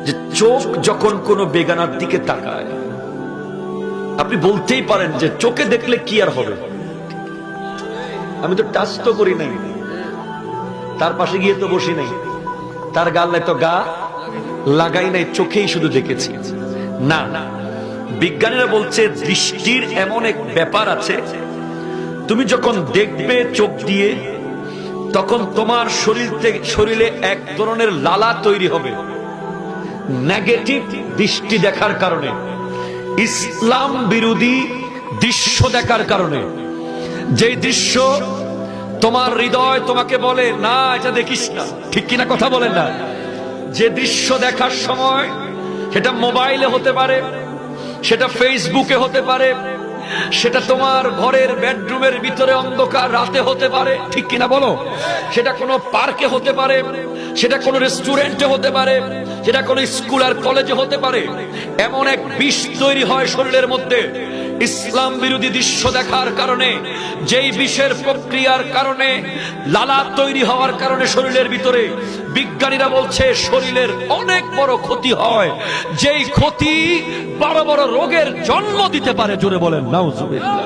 যে চোখ যখন কোনো বেগানার দিকে তাকায়, আপনি বলতেই পারেন যে চোখে দেখলে কি আর হবে, আমি তো টাচ তো করি নাই, তার পাশে গিয়ে তো বসি নাই, তার গালে তো গা লাগাই নাই, চোখেই শুধু দেখেছি। না, বিজ্ঞানীরা বলছে দৃষ্টির এমন এক ব্যাপার আছে, তুমি যখন দেখবে চোখ দিয়ে তখন তোমার শরীরে এক ধরনের লালা তৈরি হবে নেগেটিভ দৃষ্টি দেখার কারণে, ইসলাম বিরোধী দৃশ্য দেখার কারণে। যেই দৃশ্য তোমার হৃদয় তোমাকে বলে না এটা দেখিস না, ঠিক কিনা কথা বলেন না? যে দৃশ্য দেখার সময়, সেটা মোবাইলে হতে পারে, সেটা ফেসবুকে হতে পারে, সেটা তোমার ঘরের বেডরুমের ভিতরে অন্ধকার রাতে হতে পারে, ঠিক কিনা বলো? সেটা কোনো পার্কে হতে পারে, সেটা কোনো রেস্টুরেন্টে হতে পারে, সেটা কোনো স্কুল আর কলেজে হতে পারে। এমন এক বিষ তৈরি হয় শরীরের মধ্যে ইসলাম বিরোধী দৃশ্য দেখার কারণে, যেই বিষের প্রক্রিয়ার কারণে, লালা তৈরি হওয়ার কারণে শরীরের ভিতরে বিজ্ঞানীরা বলছে শরীরের অনেক বড় ক্ষতি হয়, যেই ক্ষতি বড় বড় রোগের জন্ম দিতে পারে। জোরে বলেন নাউজুবিল্লাহ।